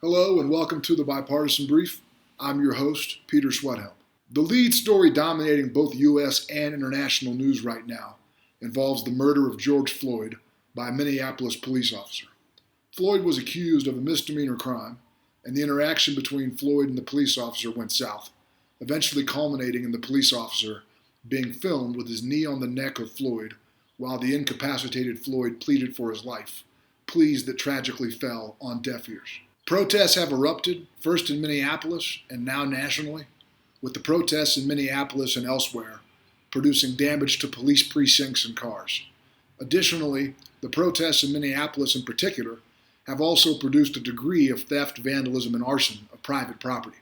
Hello and welcome to the Bipartisan Brief. I'm your host, Peter Sweathelm. The lead story dominating both U.S. and international news right now involves the murder of George Floyd by a Minneapolis police officer. Floyd was accused of a misdemeanor crime, and the interaction between Floyd and the police officer went south, eventually culminating in the police officer being filmed with his knee on the neck of Floyd while the incapacitated Floyd pleaded for his life, pleas that tragically fell on deaf ears. Protests have erupted, first in Minneapolis and now nationally, with the protests in Minneapolis and elsewhere producing damage to police precincts and cars. Additionally, the protests in Minneapolis in particular have also produced a degree of theft, vandalism, and arson of private property.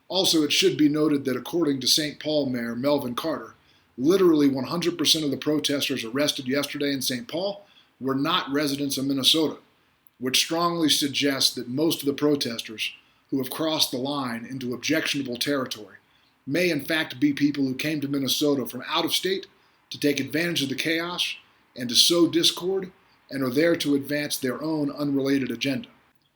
Also, it should be noted that according to St. Paul Mayor Melvin Carter, literally 100% of the protesters arrested yesterday in St. Paul were not residents of Minnesota, which strongly suggests that most of the protesters who have crossed the line into objectionable territory may in fact be people who came to Minnesota from out of state to take advantage of the chaos and to sow discord and are there to advance their own unrelated agenda.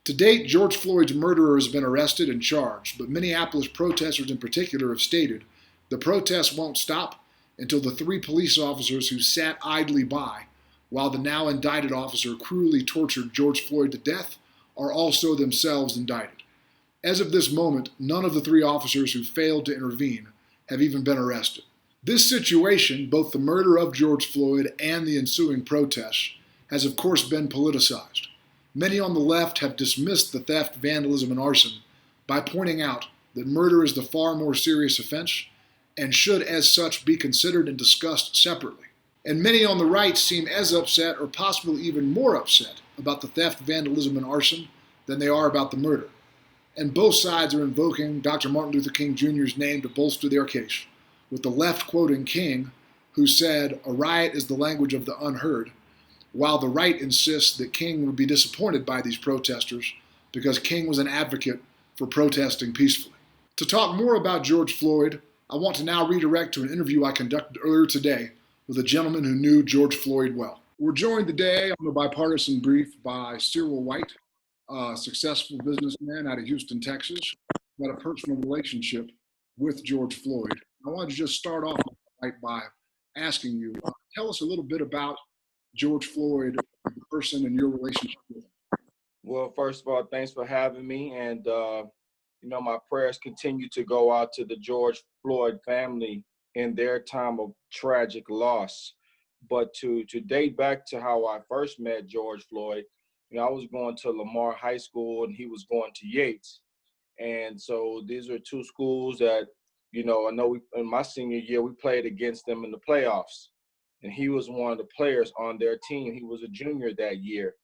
To date, George Floyd's murderer has been arrested and charged, but Minneapolis protesters in particular have stated the protests won't stop until the three police officers who sat idly by while the now indicted officer cruelly tortured George Floyd to death are also themselves indicted. As of this moment, none of the three officers who failed to intervene have even been arrested. This situation, both the murder of George Floyd and the ensuing protests, has of course been politicized. Many on the left have dismissed the theft, vandalism, and arson by pointing out that murder is the far more serious offense and should as such be considered and discussed separately. And many on the right seem as upset or possibly even more upset about the theft, vandalism, and arson than they are about the murder. And both sides are invoking Dr. Martin Luther King Jr.'s name to bolster their case, with the left quoting King, who said, "A riot is the language of the unheard," while the right insists that King would be disappointed by these protesters because King was an advocate for protesting peacefully. To talk more about George Floyd, I want to now redirect to an interview I conducted earlier today with a gentleman who knew George Floyd well. We're joined today on the Bipartisan Brief by Cyril White, a successful businessman out of Houston, Texas, who had a personal relationship with George Floyd. I wanted to just start off by asking you, tell us a little bit about George Floyd, the person, and your relationship with him. Well, first of all, thanks for having me. And, my prayers continue to go out to the George Floyd family in their time of tragic loss. But to date back to how I first met George Floyd, I was going to Lamar High School and he was going to Yates. And so these are two schools that, I know in my senior year, we played against them in the playoffs. And he was one of the players on their team. He was a junior that year.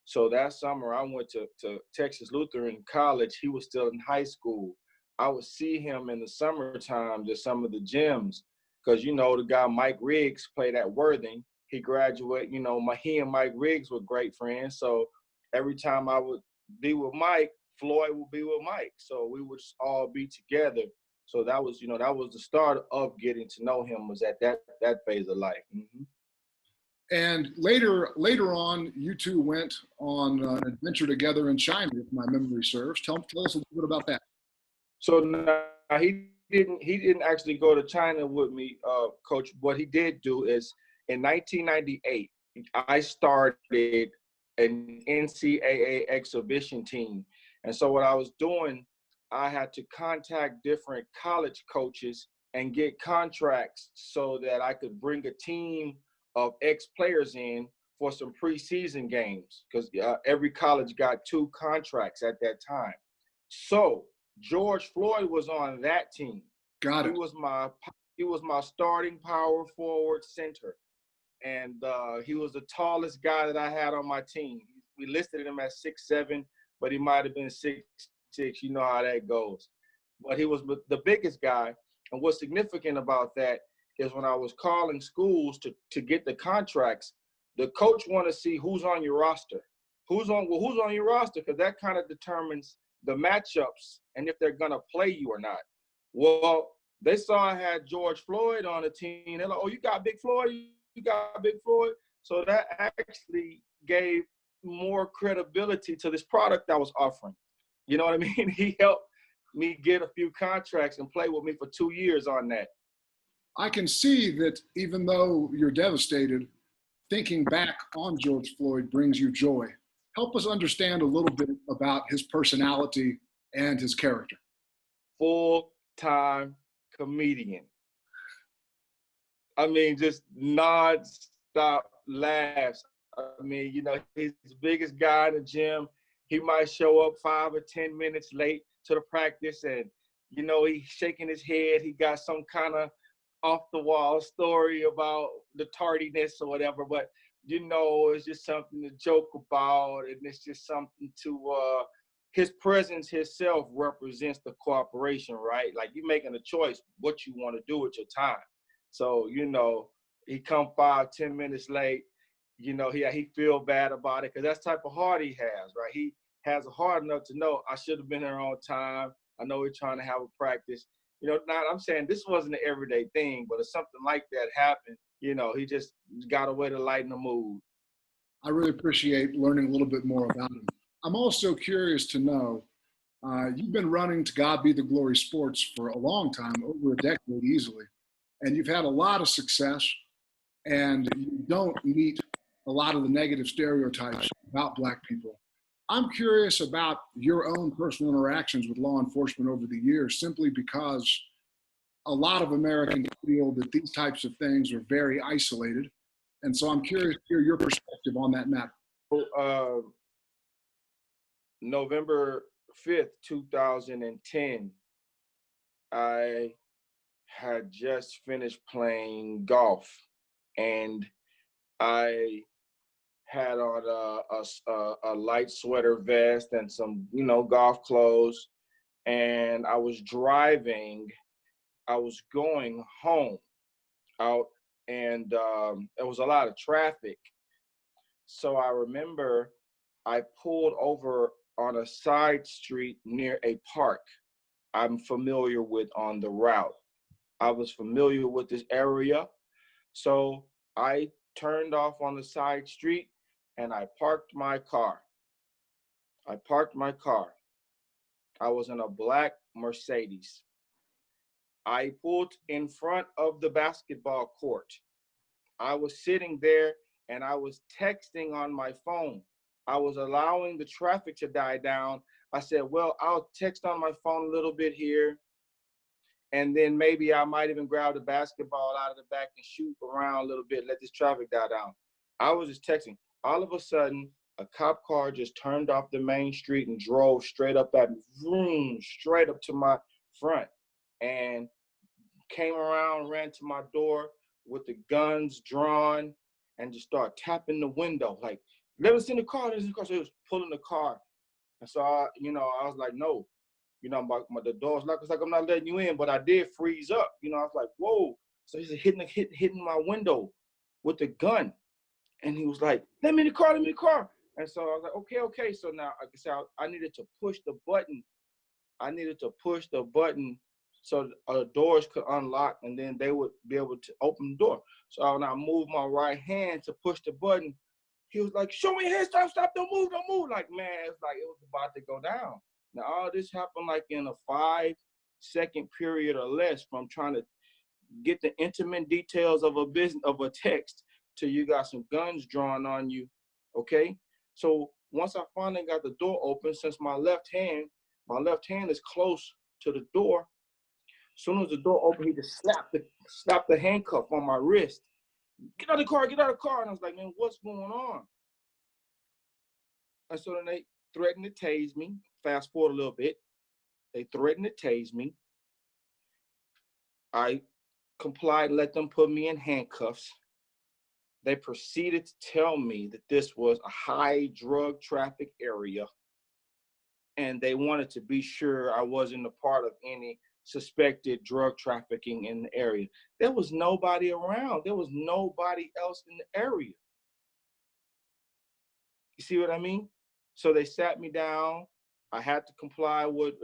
So that summer, I went to Texas Lutheran College. He was still in high school. I would see him in the summertime at some of the gyms because, the guy Mike Riggs played at Worthing. He graduated, he and Mike Riggs were great friends. So every time I would be with Mike, Floyd would be with Mike. So we would all be together. So that was, that was the start of getting to know him, was at that phase of life. Mm-hmm. And later on, you two went on an adventure together in China, if my memory serves. Tell us a little bit about that. So now he didn't actually go to China with me, Coach. What he did do is in 1998, I started an NCAA exhibition team. And so what I was doing, I had to contact different college coaches and get contracts so that I could bring a team of ex-players in for some preseason games because every college got 2 contracts at that time. So George Floyd was on that team. Got it. He was my starting power forward center. And he was the tallest guy that I had on my team. We listed him at 6'7", but he might have been 6'6". You know how that goes. But he was the biggest guy. And what's significant about that is when I was calling schools to get the contracts, the coach want to see who's on your roster. Who's on your roster? Because that kind of determines the matchups and if they're going to play you or not. Well, they saw I had George Floyd on the team. They're like, "Oh, you got Big Floyd? You got Big Floyd?" So that actually gave more credibility to this product I was offering. You know what I mean? He helped me get a few contracts and play with me for 2 years on that. I can see that even though you're devastated, thinking back on George Floyd brings you joy. Help us understand a little bit about his personality and his character. Full-time comedian. I mean, just non-stop laughs. I mean, you know, he's the biggest guy in the gym. He might show up 5 or 10 minutes late to the practice, and, you know, he's shaking his head. He got some kind of off-the-wall story about the tardiness or whatever, but, you know, it's just something to joke about, and it's just something to, his presence himself represents the cooperation, right? Like, you're making a choice what you want to do with your time. So, you know, he come 5, 10 minutes late, you know, he feel bad about it because that's the type of heart he has, right? He has a heart enough to know I should have been there on time. I know we're trying to have a practice. You know, now I'm saying this wasn't an everyday thing, but if something like that happened, you know, he just got a way to lighten the mood. I really appreciate learning a little bit more about him. I'm also curious to know, you've been running To God Be the Glory Sports for a long time, over a decade easily, and you've had a lot of success, and you don't meet a lot of the negative stereotypes about Black people. I'm curious about your own personal interactions with law enforcement over the years, simply because a lot of Americans feel that these types of things are very isolated. And so I'm curious to hear your perspective on that matter. November 5th, 2010, I had just finished playing golf, and I had on a light sweater vest and some, you know, golf clothes. And I was driving, I was going home out, and there was a lot of traffic. So I remember I pulled over on a side street near a park I'm familiar with on the route. I was familiar with this area. So I turned off on the side street and I parked my car. I parked my car. I was in a black Mercedes. I pulled in front of the basketball court. I was sitting there and I was texting on my phone. I was allowing the traffic to die down. I said, well, I'll text on my phone a little bit here, and then maybe I might even grab the basketball out of the back and shoot around a little bit, let this traffic die down. I was just texting. All of a sudden, a cop car just turned off the main street and drove straight up at me, vroom, straight up to my front, and came around, ran to my door with the guns drawn, and just started tapping the window, like, let us in the car, let us in the car. So he was pulling the car. And so, I was like, no. You know, the door's locked. It's like, I'm not letting you in, but I did freeze up. You know, I was like, whoa. So he's hitting my window with the gun. And he was like, let me in the car, let me in the car. And so I was like, okay. So now, like I said, I needed to push the button. So the doors could unlock, and then they would be able to open the door. So when I moved my right hand to push the button, he was like, show me your hand, stop, don't move. Like, man, it's like it was about to go down. Now, all this happened like in a 5-second period or less, from trying to get the intimate details of a text till you got some guns drawn on you, okay? So once I finally got the door open, since my left hand is close to the door, as soon as the door opened, he just slapped the handcuff on my wrist. Get out of the car. And I was like, man, what's going on? And so then they threatened to tase me. Fast forward a little bit. They threatened to tase me. I complied and let them put me in handcuffs. They proceeded to tell me that this was a high drug traffic area, and they wanted to be sure I wasn't a part of any suspected drug trafficking in the area. There was nobody around. There was nobody else in the area. You see what I mean? So they sat me down. I had to comply with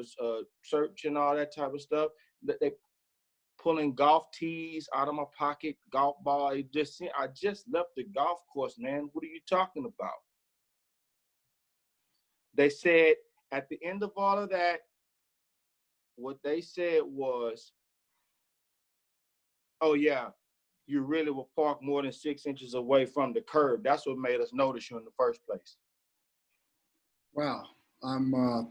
search and all that type of stuff. They pulling golf tees out of my pocket, golf ball. I just left the golf course, man. What are you talking about? They said at the end of all of that, what they said was, oh yeah, you really were parked more than 6 inches away from the curb. That's what made us notice you in the first place. Wow.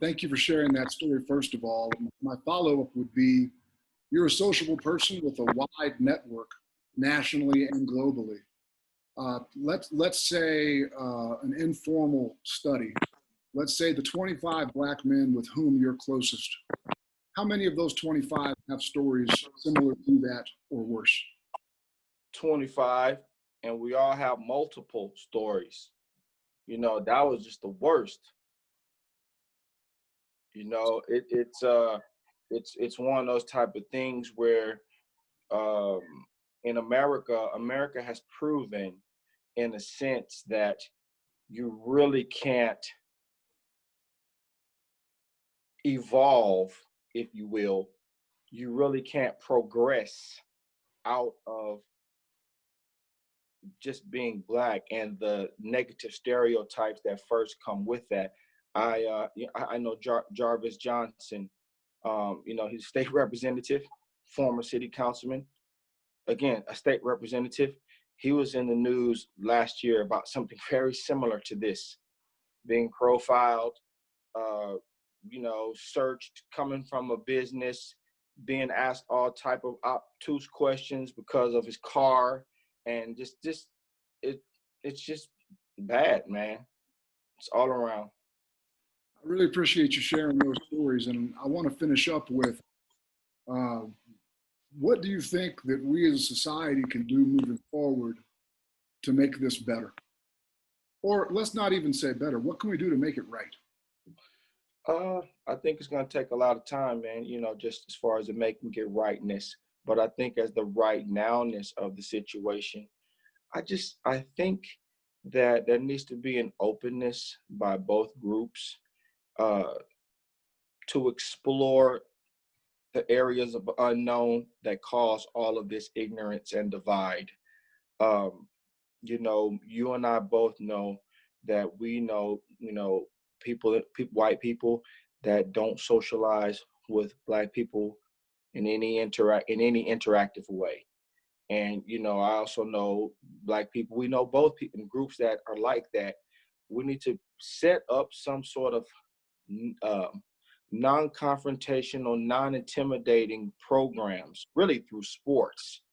Thank you for sharing that story, first of all. My follow-up would be, you're a sociable person with a wide network nationally and globally. Let's say an informal study. Let's say the 25 Black men with whom you're closest. How many of those 25 have stories similar to that or worse? 25, and we all have multiple stories. You know, that was just the worst. You know, it's one of those type of things where um, in America has proven, in a sense, that you really can't evolve, if you will. You really can't progress out of just being Black and the negative stereotypes that first come with that. I know Jarvis Johnson. You know, he's a state representative, former city councilman, again, a state representative. He was in the news last year about something very similar to this, being profiled, you know, searched, coming from a business, being asked all type of obtuse questions because of his car, and it's just bad, man. It's all around. I really appreciate you sharing those stories, and I want to finish up with uh, what do you think that we as a society can do moving forward to make this better? Or let's not even say better. What can we do to make it right? I think it's gonna take a lot of time, man, you know, just as far as the making it rightness. But I think as the right nowness of the situation, I think that there needs to be an openness by both groups uh, to explore the areas of unknown that cause all of this ignorance and divide. Um, you know, you and I both know that we know, you know, white people that don't socialize with Black people in any interactive way. And you know, I also know Black people. We know both people in groups that are like that. We need to set up some sort of um, non-confrontational, non-intimidating programs, really through sports,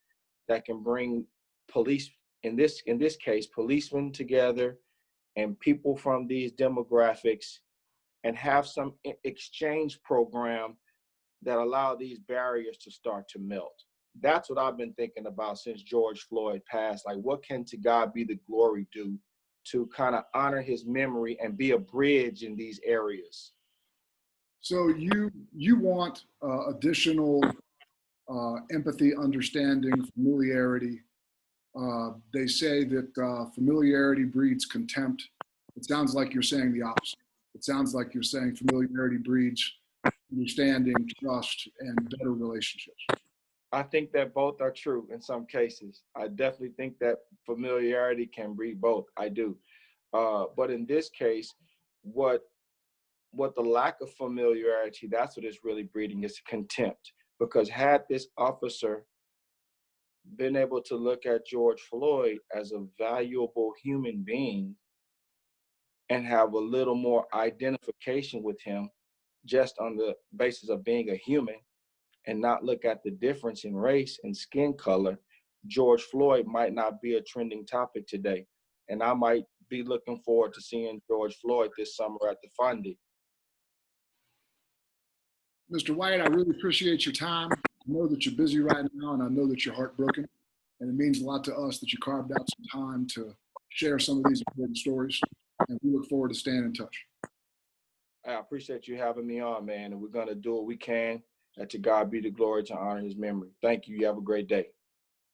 that can bring police, in this case, policemen together and people from these demographics, and have some exchange program that allow these barriers to start to melt. That's what I've been thinking about since George Floyd passed. Like, what can To God Be the Glory do to kind of honor his memory and be a bridge in these areas? So you want additional empathy, understanding, familiarity. They say that familiarity breeds contempt. It sounds like you're saying the opposite. It sounds like you're saying familiarity breeds understanding, trust, and better relationships. I think that both are true in some cases. I definitely think that familiarity can breed both. I do. But in this case, what the lack of familiarity, that's what it's really breeding, is contempt. Because had this officer been able to look at George Floyd as a valuable human being and have a little more identification with him just on the basis of being a human, and not look at the difference in race and skin color, George Floyd might not be a trending topic today. And I might be looking forward to seeing George Floyd this summer at the Fondy. Mr. White, I really appreciate your time. I know that you're busy right now, and I know that you're heartbroken. And it means a lot to us that you carved out some time to share some of these important stories. And we look forward to staying in touch. I appreciate you having me on, man. And we're going to do what we can. And to God be the glory, to honor his memory. Thank you. You have a great day.